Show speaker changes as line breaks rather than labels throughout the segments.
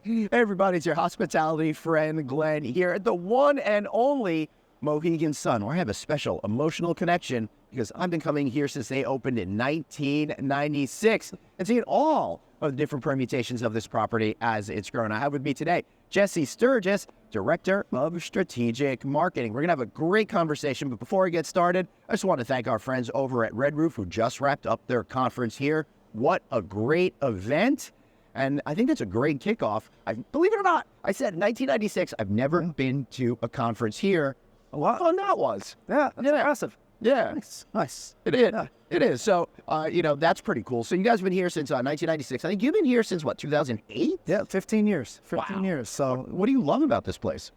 Hey everybody, it's your hospitality friend Glenn here at the one and only Mohegan Sun, where I have a special emotional connection because I've been coming here since they opened in 1996 and seeing all of the different permutations of this property as it's grown. I have with me today Jesse Sturges, Director of Strategic Marketing. We're going to have a great conversation, but before I get started, I just want to thank our friends over at Red Roof who just wrapped up their conference here. What a great event. And I think that's a great kickoff. Believe it or not, I said 1996. I've never been to a conference here. A lot of fun that was.
Yeah, that's impressive.
Yeah.
Nice.
It is. Yeah. It is. So, that's pretty cool. So you guys have been here since 1996. I think you've been here since, 2008?
Yeah, 15 years. 15
Wow.
years. So
what do you love about this place?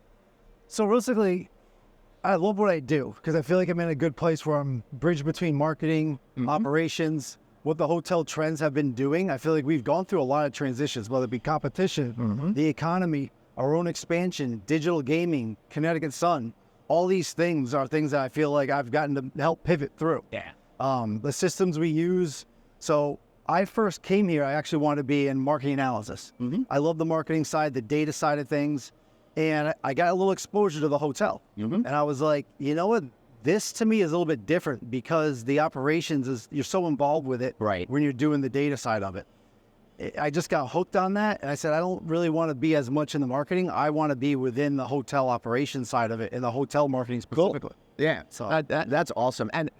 So realistically, I love what I do because I feel like I'm in a good place where I'm bridged between marketing, operations, what the hotel trends have been doing. I feel like we've gone through a lot of transitions, whether it be competition, the economy, our own expansion, digital gaming, Connecticut Sun. All these things are things that I feel like I've gotten to help pivot through.
Yeah.
The systems we use. So I first came here, I actually wanted to be in marketing analysis. I love the marketing side, the data side of things. And I got a little exposure to the hotel. And I was like, you know what? This to me is a little bit different because the operations is, you're so involved with it when you're doing the data side of it. I just got hooked on that. And I said, I don't really want to be as much in the marketing. I want to be within the hotel operations side of it and the hotel marketing specifically.
Cool. Yeah. So that's awesome. And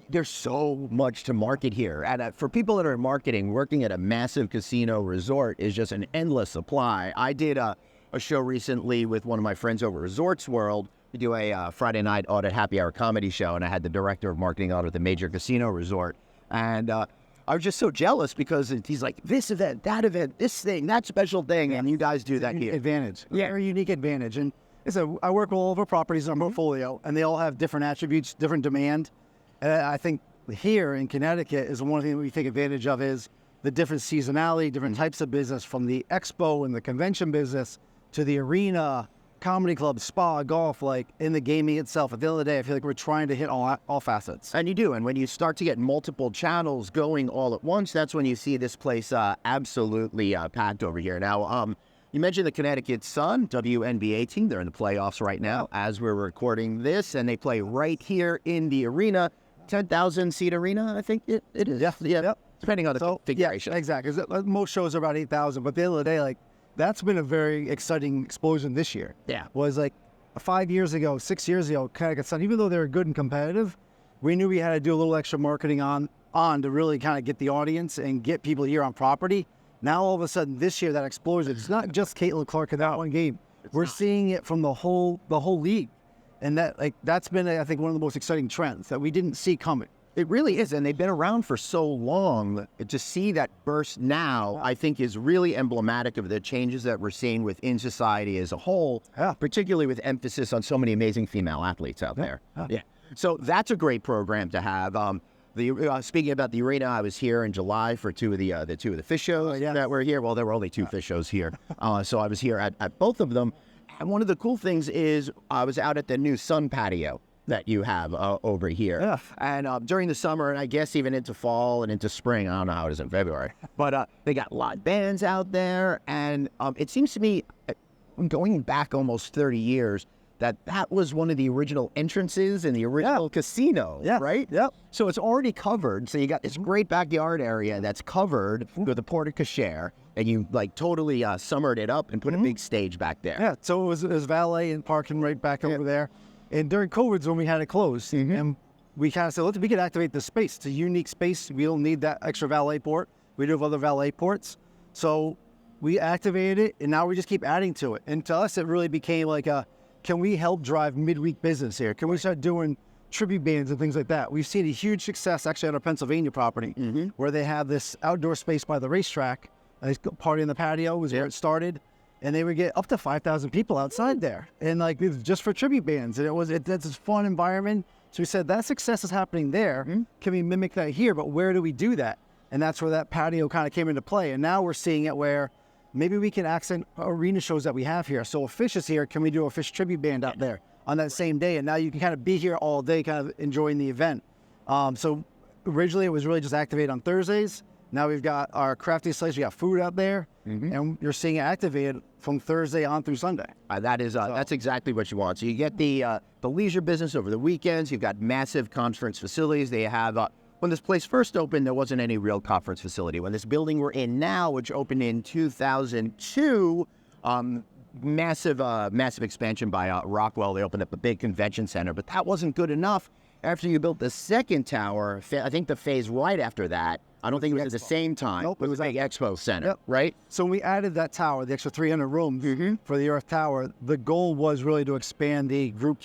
there's so much to market here. And for people that are in marketing, working at a massive casino resort is just an endless supply. I did a show recently with one of my friends over at Resorts World. We do a Friday night audit happy hour comedy show, and I had the director of marketing out at the major casino resort. And I was just so jealous because he's like, this event, that event, this thing, that special thing, and you guys do that here.
Advantage. Yeah. Very unique advantage. And so I work with all of our properties in our portfolio, and they all have different attributes, different demand. And I think here in Connecticut is one thing we take advantage of is the different seasonality, different types of business, from the expo and the convention business to the arena, comedy club, spa, golf, like in the gaming itself. At the end of the day, I feel like we're trying to hit all facets.
And you do. And when you start to get multiple channels going all at once, that's when you see this place absolutely packed over here. Now, you mentioned the Connecticut Sun WNBA team. They're in the playoffs right now as we're recording this, and they play right here in the arena. 10,000 seat arena, I think it is.
Yeah. Yep.
Depending on the configuration.
Yeah, exactly. Most shows are about 8,000, but at the end of the day, like, that's been a very exciting explosion this year.
Yeah.
Was like 5 years ago, 6 years ago, Connecticut Sun, even though they were good and competitive, we knew we had to do a little extra marketing on to really kind of get the audience and get people here on property. Now, all of a sudden, this year, that explosion, it's not just Caitlin Clark in that one game. We're seeing it from the whole league. And that's been, I think, one of the most exciting trends that we didn't see coming.
It really is, and they've been around for so long. To see that burst now, I think, is really emblematic of the changes that we're seeing within society as a whole, particularly with emphasis on so many amazing female athletes out there. Yeah. So that's a great program to have. Speaking about the arena, I was here in July for two of the Phish shows that were here. Well, there were only two Phish shows here, so I was here at both of them. And one of the cool things is I was out at the new Sun Patio that you have over here.
Yeah.
And during the summer, and I guess even into fall and into spring, I don't know how it is in February, but they got live bands out there. And it seems to me, going back almost 30 years, that was one of the original entrances in the original casino, right?
Yep.
So it's already covered. So you got this great backyard area that's covered with a porte cochere, and you totally summered it up and put a big stage back there.
Yeah, so it was valet and parking right back over there. And during COVID's when we had it closed, and we kind of said, we could activate the space. It's a unique space. We don't need that extra valet port. We do have other valet ports. So we activated it, and now we just keep adding to it. And to us, it really became like can we help drive midweek business here? Can we start doing tribute bands and things like that? We've seen a huge success actually at our Pennsylvania property where they have this outdoor space by the racetrack. Party in the Patio was where it started. And they would get up to 5,000 people outside there. And it was just for tribute bands. And that's a fun environment. So we said, that success is happening there. Can we mimic that here? But where do we do that? And that's where that patio kind of came into play. And now we're seeing it where maybe we can accent arena shows that we have here. So if Phish is here, can we do a Phish tribute band out there on that same day? And now you can kind of be here all day kind of enjoying the event. So originally it was really just activated on Thursdays. Now we've got our crafty slice. We got food out there, and you're seeing it activated from Thursday on through Sunday.
That's exactly what you want. So you get the leisure business over the weekends. You've got massive conference facilities. They have when this place first opened, there wasn't any real conference facility. When this building we're in now, which opened in 2002, massive expansion by Rockwell. They opened up a big convention center, but that wasn't good enough. After you built the second tower, I think the phase right after that, I don't think it was at the same time.
Nope,
it was like Expo Center, right?
So when we added that tower, the extra 300 rooms for the Earth Tower, the goal was really to expand the group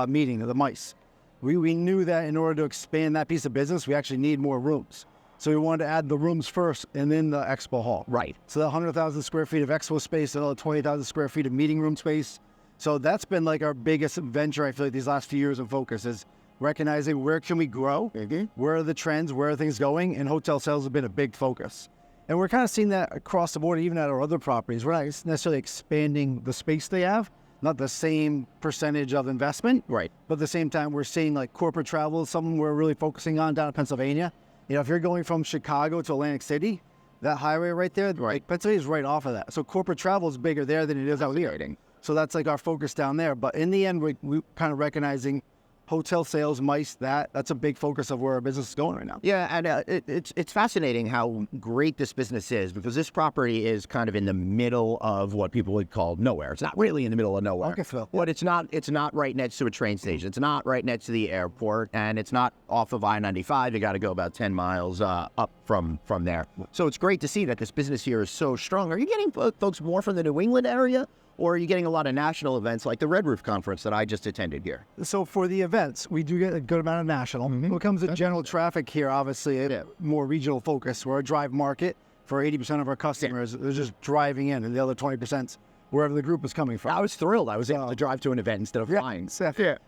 meeting of the mice. We knew that in order to expand that piece of business, we actually need more rooms. So we wanted to add the rooms first and then the expo hall.
Right.
So the 100,000 square feet of expo space, another 20,000 square feet of meeting room space. So that's been like our biggest venture, I feel like, these last few years of focus is recognizing where can we grow, where are the trends, where are things going, and hotel sales have been a big focus. And we're kind of seeing that across the board, even at our other properties. We're not necessarily expanding the space they have, not the same percentage of investment,
right?
But at the same time, we're seeing like corporate travel is something we're really focusing on down in Pennsylvania. You know, if you're going from Chicago to Atlantic City, that highway right there, like Pennsylvania is right off of that. So corporate travel is bigger there than it is out here. So that's like our focus down there. But in the end, we kind of recognizing hotel sales, MICE, that's a big focus of where our business is going right now.
Yeah, and it's fascinating how great this business is because this property is kind of in the middle of what people would call nowhere. It's not really in the middle of nowhere. But it's not right next to a train station. It's not right next to the airport, and it's not off of I-95. You got to go about 10 miles up from there. So it's great to see that this business here is so strong. Are you getting folks more from the New England area? Or are you getting a lot of national events like the Red Roof Conference that I just attended here?
So for the events, we do get a good amount of national. When it comes to general traffic here, obviously, more regional focus. We're a drive market. For 80% of our customers, they're just driving in, and the other 20% wherever the group is coming from.
I was thrilled. I was able to drive to an event instead of flying.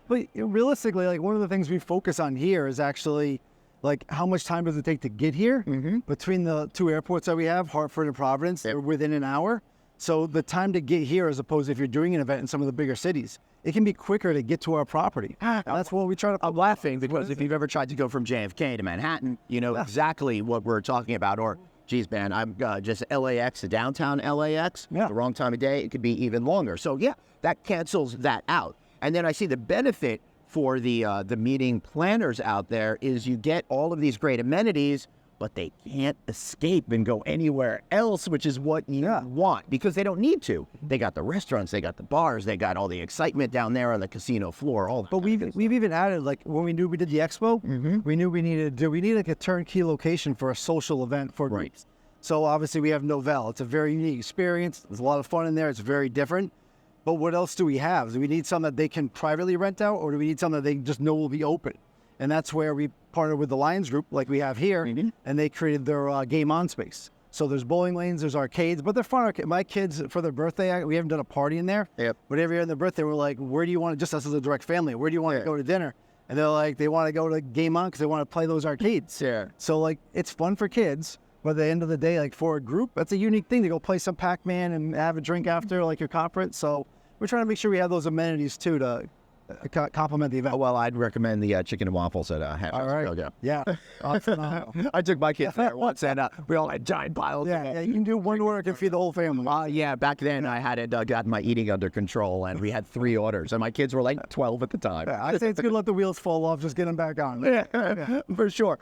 But realistically, like one of the things we focus on here is actually like how much time does it take to get here? Between the two airports that we have, Hartford and Providence, they're within an hour. So the time to get here, as opposed to if you're doing an event in some of the bigger cities, it can be quicker to get to our property. That's what we try to.
I'm laughing because if you've ever tried to go from JFK to Manhattan, you know exactly what we're talking about. Or, geez, man, I'm just LAX to downtown LAX. The wrong time of day, it could be even longer. So yeah, that cancels that out. And then I see the benefit for the meeting planners out there is you get all of these great amenities, but they can't escape and go anywhere else, which is what you want, because they don't need to. They got the restaurants, they got the bars, they got all the excitement down there on the casino floor.
But we've even added, like when we knew we did the expo, we knew we needed like a turnkey location for a social event for groups. So obviously we have Novell. It's a very unique experience. There's a lot of fun in there. It's very different. But what else do we have? Do we need something that they can privately rent out, or do we need something that they just know will be open? And that's where we partnered with the Lions Group, like we have here, and they created their game on space. So there's bowling lanes, there's arcades, but they're fun. My kids, for their birthday, we haven't done a party in there. But every year on their birthday, we're like, where do you want to, just us as a direct family, where do you want to go to dinner? And they're like, they want to go to game on because they want to play those arcades. So like, it's fun for kids, but at the end of the day, like for a group, that's a unique thing to go play some Pac-Man and have a drink after, like your conference. So we're trying to make sure we have those amenities too to complement the event.
Well, I'd recommend the chicken and waffles at Hash House.
All right. Yeah.
I took my kids there once, and we all had giant piles.
Yeah, you can do one order, can feed the whole family.
Back then I had gotten my eating under control, and we had 3 orders, and my kids were like 12 at the time.
I say it's good to let the wheels fall off, just get them back on.
For sure.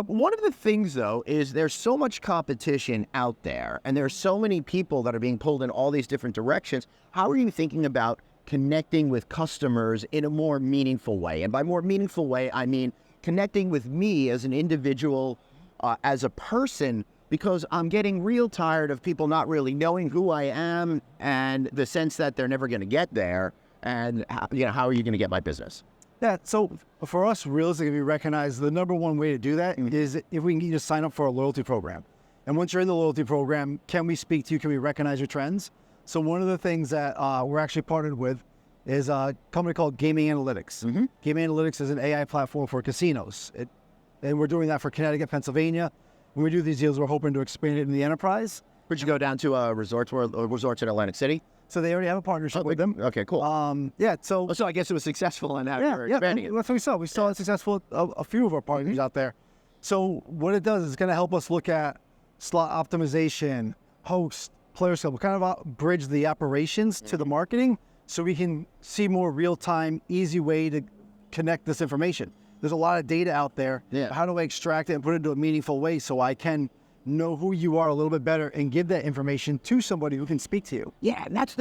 One of the things, though, is there's so much competition out there, and there's so many people that are being pulled in all these different directions. How are you thinking about connecting with customers in a more meaningful way? And by more meaningful way, I mean connecting with me as an individual, as a person, because I'm getting real tired of people not really knowing who I am and the sense that they're never going to get there. And how are you going to get my business?
Yeah, so for us, realistically, we recognize the number one way to do that is if we can get you to sign up for a loyalty program. And once you're in the loyalty program, can we speak to you? Can we recognize your trends? So one of the things that we're actually partnered with is a company called Gaming Analytics. Gaming Analytics is an AI platform for casinos. And we're doing that for Connecticut, Pennsylvania. When we do these deals, we're hoping to expand it in the enterprise.
Would you go down to resorts in Atlantic City?
So they already have a partnership with them.
Okay, cool.
So
I guess it was successful in expanding it.
That's what we saw. We saw it successful a few of our partners out there. So what it does is it's going to help us look at slot optimization, host, player skill. We kind of bridge the operations to the marketing so we can see more real-time, easy way to connect this information. There's a lot of data out there.
Yeah.
How do I extract it and put it into a meaningful way so I can know who you are a little bit better and give that information to somebody who can speak to you?
Yeah, and that's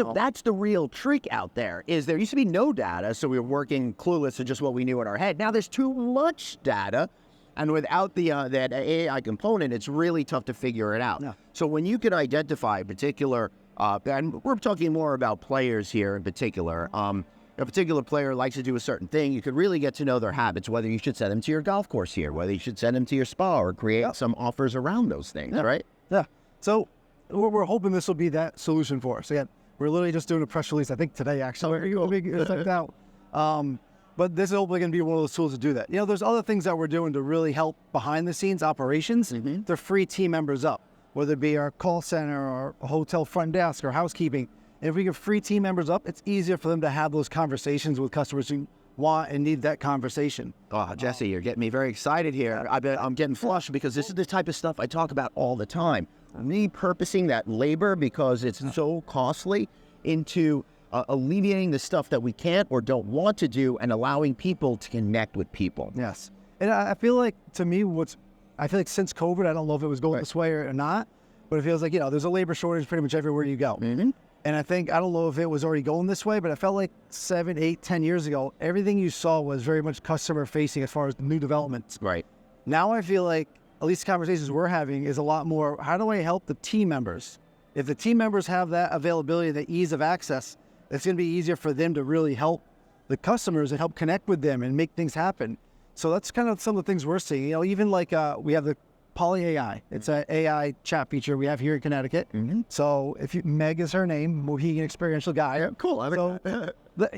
the real trick out there, is there used to be no data, so we were working clueless to just what we knew in our head. Now there's too much data, and without the that AI component, it's really tough to figure it out.
Yeah.
So when you can identify particular, and we're talking more about players here in particular, a particular player likes to do a certain thing, you could really get to know their habits, whether you should send them to your golf course here, whether you should send them to your spa, or create some offers around those things, right?
Yeah. So we're hoping this will be that solution for us. Again, we're literally just doing a press release, I think today actually. Check out. But this is hopefully going to be one of those tools to do that. You know, there's other things that we're doing to really help behind the scenes operations. They're free team members up, whether it be our call center or hotel front desk or housekeeping. And if we get free team members up, it's easier for them to have those conversations with customers who want and need that conversation.
Oh, Jesse, you're getting me very excited here. I'm getting flushed because this is the type of stuff I talk about all the time. Repurposing that labor, because it's so costly, into alleviating the stuff that we can't or don't want to do, and allowing people to connect with people.
Yes. And I feel like, to me, I feel like since COVID, I don't know if it was going this way or not, but it feels like, you know, there's a labor shortage pretty much everywhere you go. And I think, I don't know if it was already going this way, but I felt like 7, 8, 10 years ago, everything you saw was very much customer facing as far as new developments.
Right.
Now I feel like, at least the conversations we're having, is a lot more, how do I help the team members? If the team members have that availability, the ease of access, it's going to be easier for them to really help the customers and help connect with them and make things happen. So that's kind of some of the things we're seeing. You know, even like we have the Poly AI. It's an AI chat feature we have here in Connecticut. So Meg is her name, Mohegan Experiential Guy.
Yeah, cool.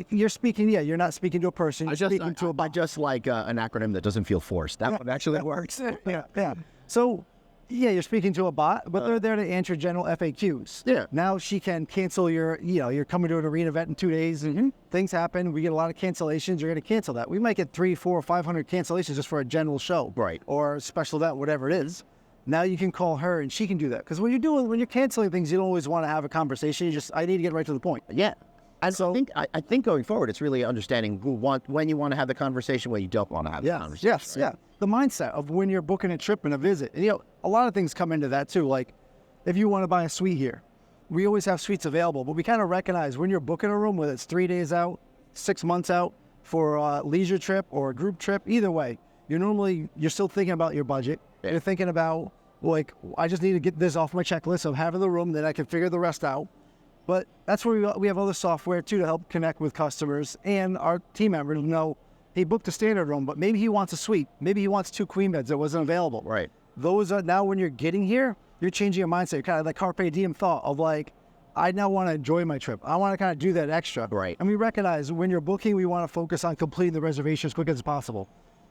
You're speaking, you're not speaking to a person. You're speaking to a bot.
I just like an acronym that doesn't feel forced. That one actually works.
Yeah. So, you're speaking to a bot, but they're there to answer general FAQs.
Yeah.
Now she can cancel you're coming to an arena event in 2 days. Things happen. We get a lot of cancellations. You're going to cancel that. We might get 300, 400, 500 cancellations just for a general show.
Right.
Or a special event, whatever it is. Now you can call her and she can do that. Because when you're canceling things, you don't always want to have a conversation. I need to get right to the point.
Yeah. And
So-
I think going forward, it's really understanding when you want to have the conversation, when you don't want to have the conversation.
Yes. The mindset of when you're booking a trip and a visit. And, a lot of things come into that too. Like if you want to buy a suite here, we always have suites available, but we kind of recognize when you're booking a room, whether it's 3 days out, 6 months out for a leisure trip or a group trip, either way, you're still thinking about your budget. You're thinking about, like, I just need to get this off my checklist of having the room, then I can figure the rest out. But that's where we have other software too to help connect with customers and our team members to know, he booked a standard room, but maybe he wants a suite. Maybe he wants 2 queen beds that wasn't available.
Right.
Those are now, when you're getting here, you're changing your mindset. You're kind of like carpe diem thought of like, I now want to enjoy my trip. I want to kind of do that extra.
Right.
And we recognize when you're booking, we want to focus on completing the reservation as quick as possible.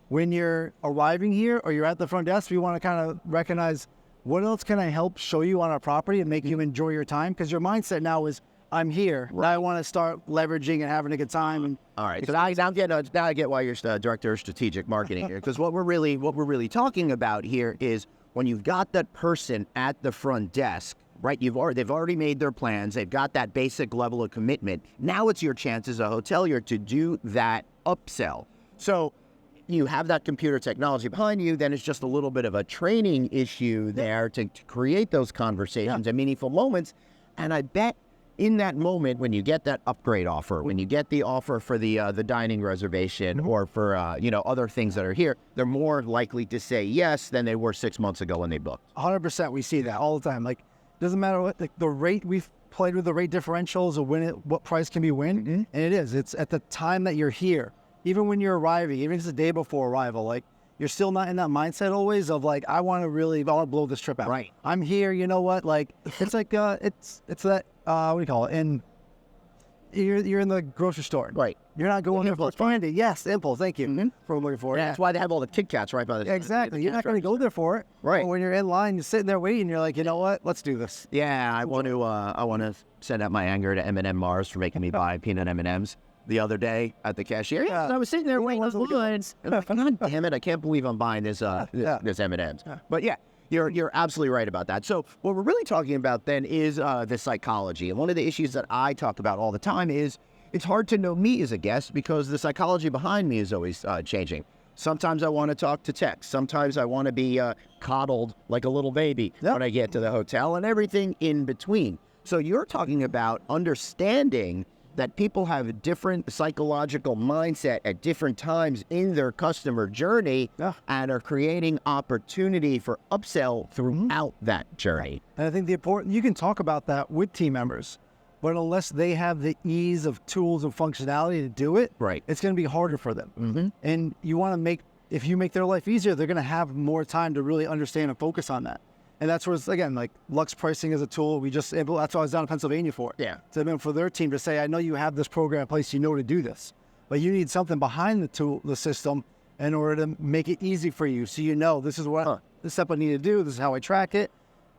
When you're arriving here or you're at the front desk, we want to kind of recognize, what else can I help show you on our property and make you enjoy your time? Because your mindset now is, I'm here. Right. Now I want to start leveraging and having a good time. And
all right. So now I get why you're director of strategic marketing here. Because what we're really talking about here is when you've got that person at the front desk, right? They've already made their plans. They've got that basic level of commitment. Now it's your chance as a hotelier to do that upsell. So you have that computer technology behind you, then it's just a little bit of a training issue there to create those conversations and meaningful moments. And I bet in that moment, when you get that upgrade offer, when you get the offer for the dining reservation or for other things that are here, they're more likely to say yes than they were 6 months ago when they booked.
100%, we see that all the time. Like, doesn't matter what the rate, we've played with the rate differentials of what price can be win, and it's at the time that you're here. Even when you're arriving, even if it's the day before arrival, like, you're still not in that mindset always of like, I want to blow this trip out.
Right.
I'm here, you know what? Like, it's like, it's that, what do you call it? And you're in the grocery store.
Right.
You're not going there for candy. Yes, impulse. Thank you for looking for it.
Yeah, that's why they have all the Kit Kats right by the
Exactly. You're not going to go there for it.
Right.
But when you're in line, you're sitting there waiting. You're like, you know what? Let's do this.
Yeah, I want to send out my anger to M&M Mars for making me buy peanut M&Ms the other day at the cashier. Yeah, I was sitting there waiting on the lines. God damn it! I can't believe I'm buying this M&Ms. But yeah, You're absolutely right about that. So what we're really talking about then is the psychology. And one of the issues that I talk about all the time is it's hard to know me as a guest because the psychology behind me is always changing. Sometimes I want to talk to text. Sometimes I want to be coddled like a little baby when I get to the hotel, and everything in between. So you're talking about understanding that people have a different psychological mindset at different times in their customer journey and are creating opportunity for upsell throughout that journey.
And I think you can talk about that with team members, but unless they have the ease of tools and functionality to do it, it's going to be harder for them. And you want to if you make their life easier, they're going to have more time to really understand and focus on that. And that's where it's, again, like Lux pricing is a tool. That's what I was down in Pennsylvania for. For their team to say, I know you have this program in place, you know to do this, but you need something behind the system in order to make it easy for you. So you know, this is this step I need to do, this is how I track it.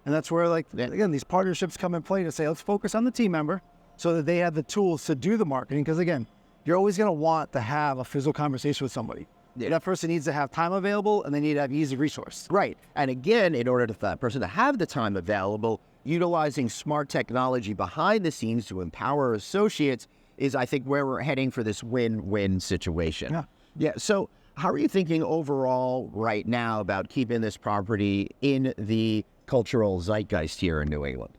And that's where, again, these partnerships come in play to say, let's focus on the team member so that they have the tools to do the marketing. Because again, you're always going to want to have a physical conversation with somebody. That person needs to have time available, and they need to have easy resource.
Right. And again, in order for that person to have the time available, utilizing smart technology behind the scenes to empower associates is, I think, where we're heading for this win-win situation. Yeah. So how are you thinking overall right now about keeping this property in the cultural zeitgeist here in New England?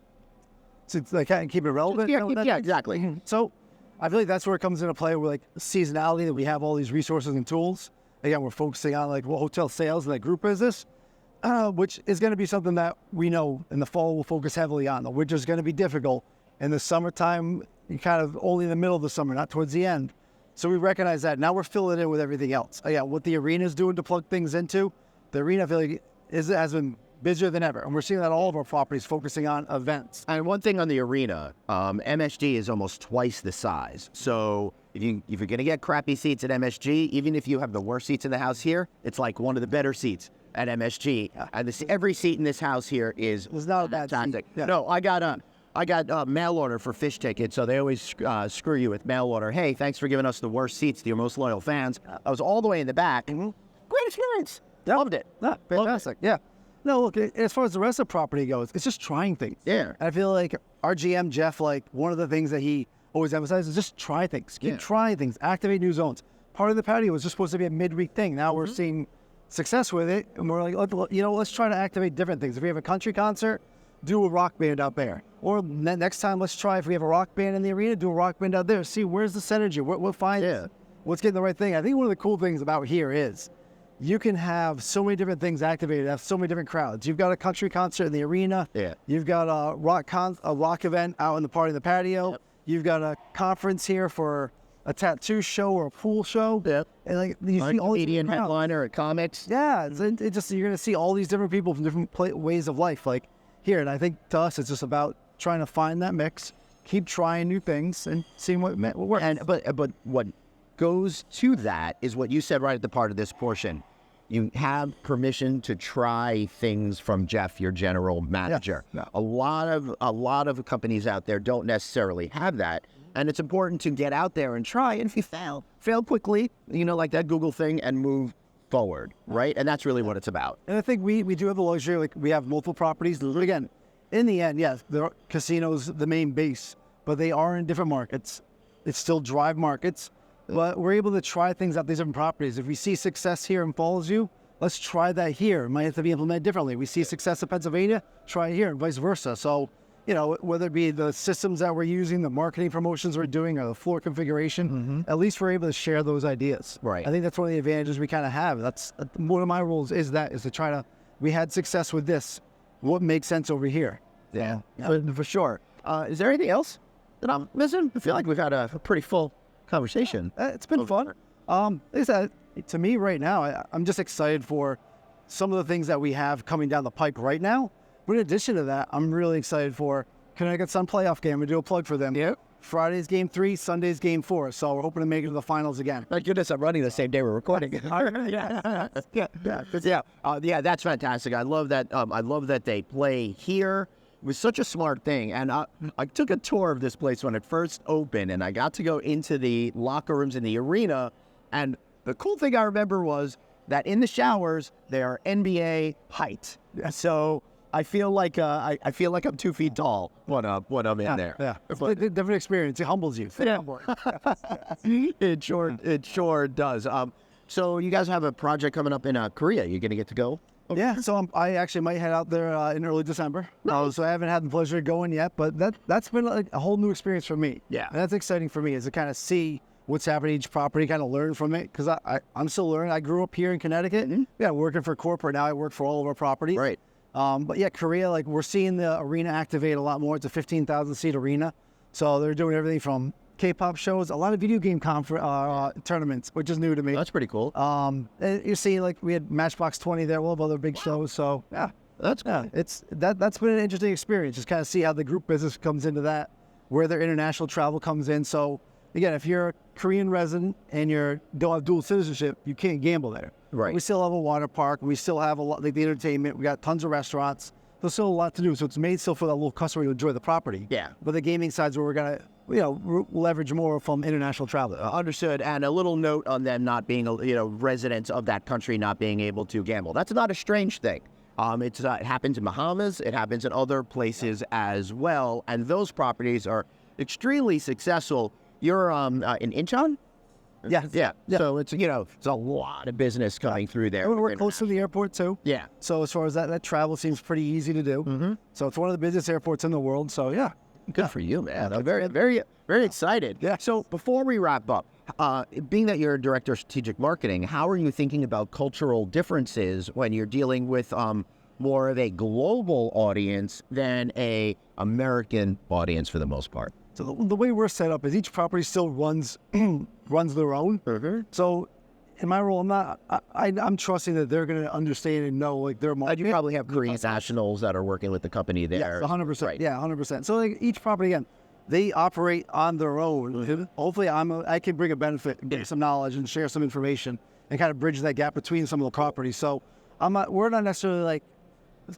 So keep it relevant?
Yeah, exactly.
So I feel like that's where it comes into play with seasonality, that we have all these resources and tools. Again, we're focusing on hotel sales and group business, which is going to be something that we know in the fall we'll focus heavily on. The winter is going to be difficult. In the summertime, you're kind of only in the middle of the summer, not towards the end. So we recognize that. Now we're filling in with everything else. Again, what the arena is doing to plug things into, the arena, I feel like, has been busier than ever. And we're seeing that all of our properties focusing on events.
And one thing on the arena, MSG is almost twice the size. So if you're going to get crappy seats at MSG, even if you have the worst seats in the house here, it's like one of the better seats at MSG. And every seat in this house here is
not a bad
fantastic.
seat. Yeah.
No, I got mail order for Phish tickets, so they always screw you with mail order. Hey, thanks for giving us the worst seats to your most loyal fans. I was all the way in the back. Great experience. Loved it.
Fantastic. Yeah. No, look, as far as the rest of the property goes, it's just trying things.
Yeah.
And I feel like our GM, Jeff, one of the things that he always emphasizes is just try things. Keep trying things. Activate new zones. Part of the patio was just supposed to be a midweek thing. Now we're seeing success with it, and we're like, let's try to activate different things. If we have a country concert, do a rock band out there. Or next time, let's try, if we have a rock band in the arena, do a rock band out there. See, where's the synergy? We'll find what's getting the right thing. I think one of the cool things about here is you can have so many different things activated, have so many different crowds. You've got a country concert in the arena. You've got a rock event out in the party in the patio. You've got a conference here for a tattoo show or a pool show. And you see all these
Canadian headliner at Comix.
You're going to see all these different people from different ways of life. Like here, and I think to us, it's just about trying to find that mix, keep trying new things, and seeing what works.
But what goes to that is what you said right at the part of this portion. You have permission to try things from Jeff, your general manager. A lot of companies out there don't necessarily have that, and it's important to get out there and try. And if you fail quickly, like that Google thing, and move forward, right? And that's really what it's about.
And I think we do have the luxury, we have multiple properties. Again, in the end, yes, the casino's the main base, but they are in different markets. It's still drive markets. But we're able to try things at these different properties. If we see success here in Fallsview, let's try that here. It might have to be implemented differently. We see success in Pennsylvania, try it here, and vice versa. So, whether it be the systems that we're using, the marketing promotions we're doing, or the floor configuration, at least we're able to share those ideas.
Right.
I think that's one of the advantages we kind of have. That's one of my roles is to try to, we had success with this. What makes sense over here?
Yeah. For sure. Is there anything else that I'm missing? I feel like we've had a pretty full conversation.
It's been fun. Like I said, to me right now, I'm just excited for some of the things that we have coming down the pipe right now. But in addition to that, I'm really excited for Connecticut Sun playoff game. We do a plug for them. Friday's game 3, Sunday's game 4. So we're hoping to make it to the finals again.
Thank goodness I'm running the same day we're recording. That's fantastic. I love that. I love that they play here. It was such a smart thing. And I took a tour of this place when it first opened, and I got to go into the locker rooms in the arena. And the cool thing I remember was that in the showers they are NBA height. So I feel like I feel like I'm 2 feet tall when I'm in there.
Yeah, it's a different experience. It humbles you.
Yeah. It sure does. So you guys have a project coming up in Korea. You're gonna get to go.
Yeah, so I actually might head out there in early December. So I haven't had the pleasure of going yet, but that's been like a whole new experience for me.
Yeah.
And that's exciting for me is to kind of see what's happening each property, kind of learn from it, because I'm still learning. I grew up here in Connecticut. Yeah, working for corporate now. I work for all of our properties.
Right.
But yeah, Korea, like we're seeing the arena activate a lot more. It's a 15,000 seat arena. So they're doing everything from K-pop shows, a lot of video game tournaments, which is new to me.
That's pretty cool.
And you see, like we had Matchbox 20 there, we'll have other big shows. So yeah,
That's cool.
that's been an interesting experience. Just kind of see how the group business comes into that, where their international travel comes in. So again, if you're a Korean resident and you don't have dual citizenship, you can't gamble there.
Right.
We still have a water park. We still have a lot like the entertainment. We got tons of restaurants. There's still a lot to do. So it's made still for that little customer to enjoy the property.
Yeah.
But the gaming side's where we're gonna leverage more from international travel.
Understood. And a little note on them not being, residents of that country not being able to gamble. That's not a strange thing. It happens in Bahamas. It happens in other places as well. And those properties are extremely successful. You're in Incheon?
Yeah.
So it's, it's a lot of business coming through there.
And we're close to the airport too.
Yeah.
So as far as that travel seems pretty easy to do. So it's one of the busiest airports in the world. So yeah.
Good for you, man. I'm very, very, very excited.
Yeah.
So before we wrap up, being that you're a director of strategic marketing, how are you thinking about cultural differences when you're dealing with more of a global audience than a American audience for the most part?
So the way we're set up is each property still runs their own. So in my role, I'm trusting that they're going to understand and know like their market.
You probably have Korean nationals that are working with the company there.
Yes, 100%.
Right.
Yeah, 100%. So like each property, again, they operate on their own. Hopefully I can bring a benefit, get some knowledge and share some information and kind of bridge that gap between some of the properties. So we're not necessarily like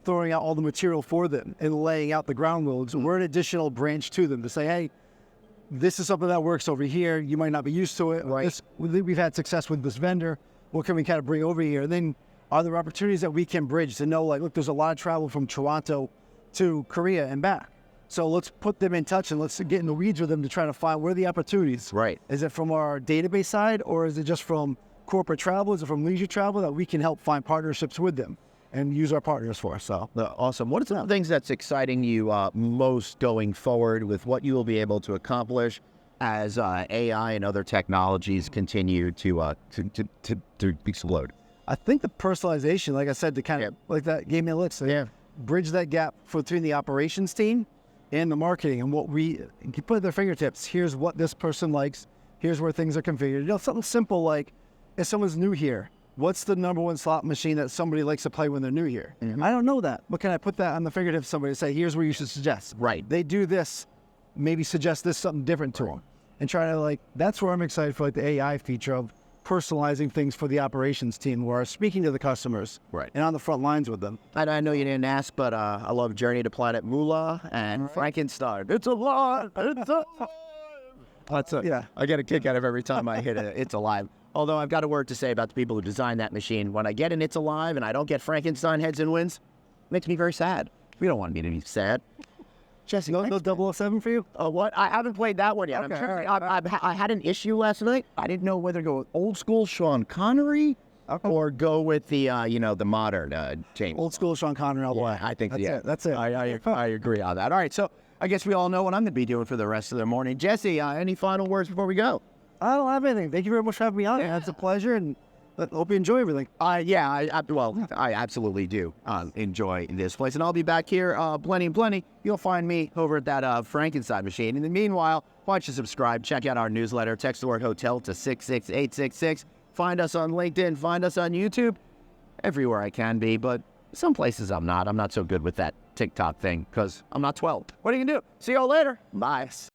throwing out all the material for them and laying out the ground rules. We're an additional branch to them to say, hey, this is something that works over here. You might not be used to it.
Right.
We've had success with this vendor. What can we kind of bring over here? And then are there opportunities that we can bridge to know, like, look, there's a lot of travel from Toronto to Korea and back. So let's put them in touch and let's get in the weeds with them to try to find where are the opportunities.
Right.
Is it from our database side or is it just from corporate travel? Is it from leisure travel that we can help find partnerships with them and use our partners for? So
awesome. What are some of the things that's exciting you most going forward with what you will be able to accomplish as AI and other technologies continue to explode?
I think the personalization, like I said, to kind of like that gave me a list. Bridge that gap between the operations team and the marketing and what we put at their fingertips. Here's what this person likes. Here's where things are configured. Something simple like if someone's new here, what's the number one slot machine that somebody likes to play when they're new here? I don't know that. But can I put that on the fingertips of somebody to say, here's where you should suggest?
Right.
They do this, maybe suggest this something different to them. And try to that's where I'm excited for the AI feature of personalizing things for the operations team where I'm speaking to the customers and on the front lines with them.
I know you didn't ask, but I love Journey to Planet Moolah and Frankenstein. It's alive. It's alive. I get a kick out of every time I hit it. It's alive. Although I've got a word to say about the people who designed that machine. When I get an It's Alive and I don't get Frankenstein heads and wins, it makes me very sad. We don't want me to be sad. Jesse,
no 007 for you?
What? I haven't played that one yet.
Okay,
I had an issue last night. I didn't know whether to go with old school Sean Connery or go with the the modern James.
Old school Sean Connery all the way.
I think
That's it.
I agree on that. All right, so I guess we all know what I'm going to be doing for the rest of the morning. Jesse, any final words before we go?
I don't have anything. Thank you very much for having me on. It's a pleasure, and I hope you enjoy everything.
I absolutely do enjoy this place. And I'll be back here plenty. You'll find me over at that Frankenstein machine. In the meanwhile, why don't you subscribe, check out our newsletter, text the word hotel to 66866. Find us on LinkedIn, find us on YouTube, everywhere I can be. But some places I'm not. I'm not so good with that TikTok thing because I'm not 12. What are you going to do? See you all later. Bye.